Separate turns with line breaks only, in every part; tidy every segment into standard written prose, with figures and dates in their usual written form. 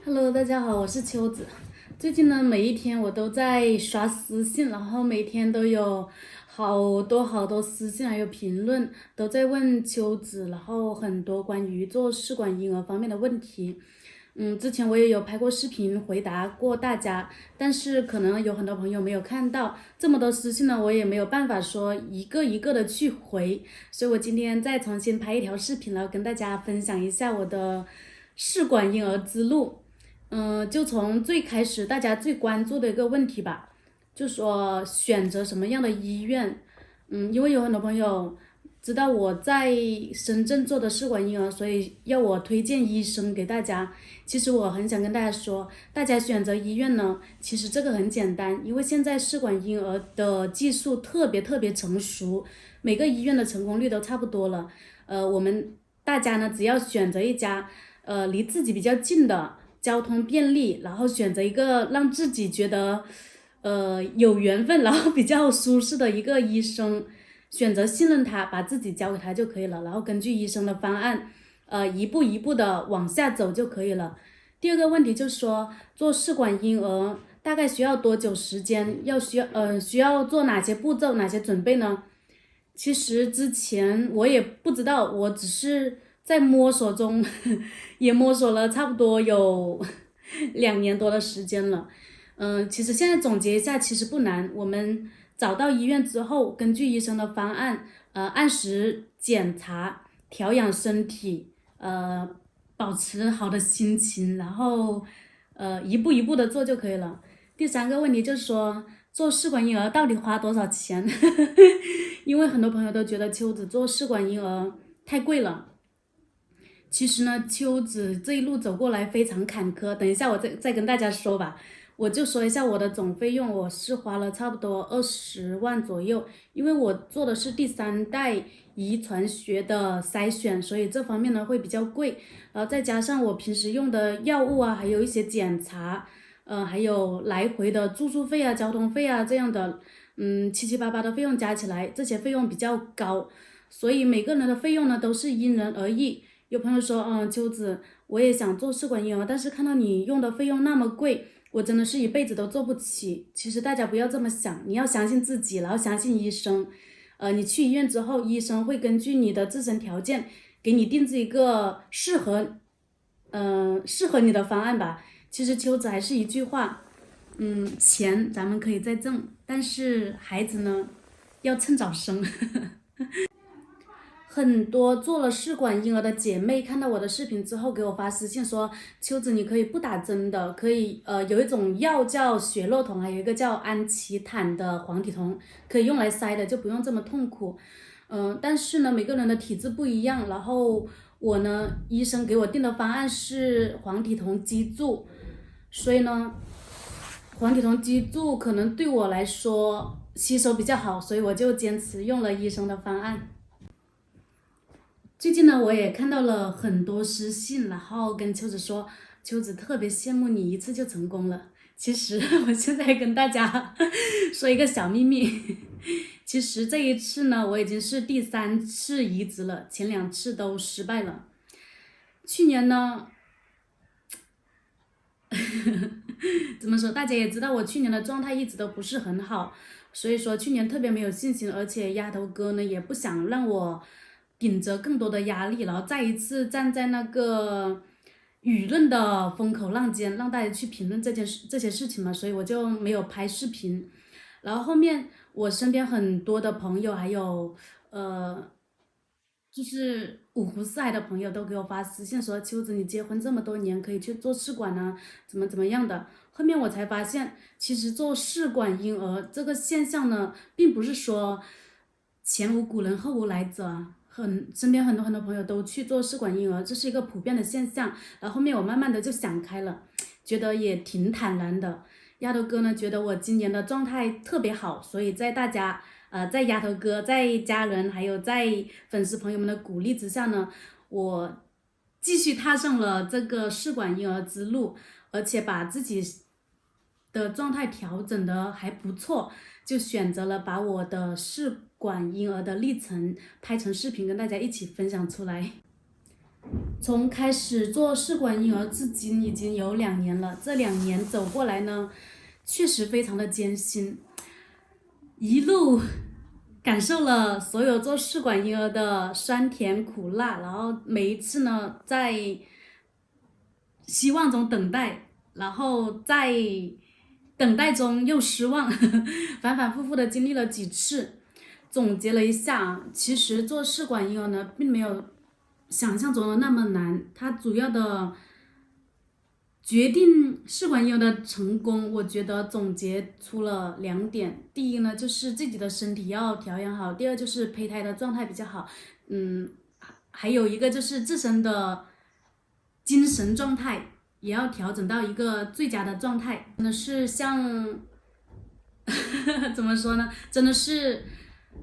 Hello，大家好，我是秋子。最近呢，每一天我都在刷私信，然后每天都有好多私信还有评论都在问秋子，然后很多关于做试管婴儿方面的问题。之前我也有拍过视频回答过大家，但是可能有很多朋友没有看到这么多私信呢，我也没有办法说一个一个的去回，所以我今天再重新拍一条视频，然后跟大家分享一下我的试管婴儿之路。就从最开始大家最关注的一个问题吧，就说选择什么样的医院。因为有很多朋友知道我在深圳做的试管婴儿，所以要我推荐医生给大家。其实我很想跟大家说，大家选择医院呢，其实这个很简单，因为现在试管婴儿的技术特别成熟，每个医院的成功率都差不多了。我们大家呢，只要选择一家离自己比较近的，交通便利，然后选择一个让自己觉得有缘分，然后比较舒适的一个医生，选择信任他，把自己交给他就可以了，然后根据医生的方案，一步一步的往下走就可以了。第二个问题就是说，做试管婴儿大概需要多久时间？需要做哪些步骤、哪些准备呢？其实之前我也不知道，我只是在摸索中，也摸索了差不多有2年多的时间了。其实现在总结一下，其实不难。我们找到医院之后，根据医生的方案，按时检查、调养身体，保持好的心情，然后一步一步的做就可以了。第三个问题就是说，做试管婴儿到底花多少钱？因为很多朋友都觉得秋子做试管婴儿太贵了。其实呢，秋子这一路走过来非常坎坷，等一下我再跟大家说吧。我就说一下我的总费用，我是花了差不多20万左右，因为我做的是第3代遗传学的筛选，所以这方面呢会比较贵。再加上我平时用的药物啊，还有一些检查，还有来回的住宿费啊、交通费啊这样的，七七八八的费用加起来，这些费用比较高，所以每个人的费用呢都是因人而异。有朋友说，秋子，我也想做试管婴儿，但是看到你用的费用那么贵，我真的是一辈子都做不起。其实大家不要这么想，你要相信自己，然后相信医生。你去医院之后，医生会根据你的自身条件，给你定制一个适合你的方案吧。其实秋子还是一句话，钱咱们可以再挣，但是孩子呢，要趁早生。很多做了试管婴儿的姐妹看到我的视频之后，给我发私信说：秋子，你可以不打针的，可以有一种药叫雪洛酮，还有一个叫安琪坦的黄体酮，可以用来塞的，就不用这么痛苦。但是呢，每个人的体质不一样，然后我呢，医生给我定的方案是黄体酮激注，所以呢，黄体酮激注可能对我来说吸收比较好，所以我就坚持用了医生的方案。最近呢，我也看到了很多私信，然后跟秋子说，秋子特别羡慕你一次就成功了。其实我现在跟大家说一个小秘密，其实这一次呢，我已经是第3次移植了，前2次都失败了。去年呢，怎么说？大家也知道我去年的状态一直都不是很好，所以说去年特别没有信心，而且丫头哥呢也不想让我顶着更多的压力，然后再一次站在那个舆论的风口浪尖，让大家去评论这些事情嘛，所以我就没有拍视频。然后后面我身边很多的朋友，还有就是五湖四海的朋友都给我发私信说，秋子你结婚这么多年，可以去做试管啊，怎么样的。后面我才发现，其实做试管婴儿这个现象呢，并不是说前无古人后无来者啊，身边很多朋友都去做试管婴儿，这是一个普遍的现象。然后后面我慢慢的就想开了，觉得也挺坦然的。丫头哥呢，觉得我今年的状态特别好，所以在大家在丫头哥、在家人还有在粉丝朋友们的鼓励之下呢，我继续踏上了这个试管婴儿之路，而且把自己的状态调整的还不错，就选择了把我的试管婴儿的历程拍成视频跟大家一起分享出来。从开始做试管婴儿至今已经有2年了，这2年走过来呢，确实非常的艰辛，一路感受了所有做试管婴儿的酸甜苦辣，然后每一次呢，在希望中等待，然后在等待中又失望，反反复复的经历了几次。总结了一下，其实做试管婴儿呢，并没有想象中的那么难，它主要的决定试管婴儿的成功，我觉得总结出了2点。第一呢，就是自己的身体要调养好；第二就是胚胎的状态比较好。还有一个就是自身的精神状态也要调整到一个最佳的状态。真的是像怎么说呢？真的是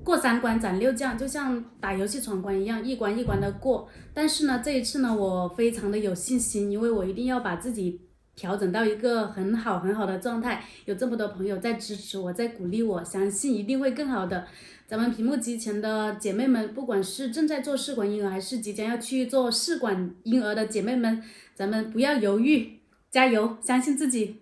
过3关斩6将，就像打游戏闯关一样，一关一关的过。但是呢，这一次呢，我非常的有信心，因为我一定要把自己调整到一个很好很好的状态。有这么多朋友在支持我，在鼓励我，相信一定会更好的。咱们屏幕机前的姐妹们，不管是正在做试管婴儿，还是即将要去做试管婴儿的姐妹们，咱们不要犹豫，加油，相信自己。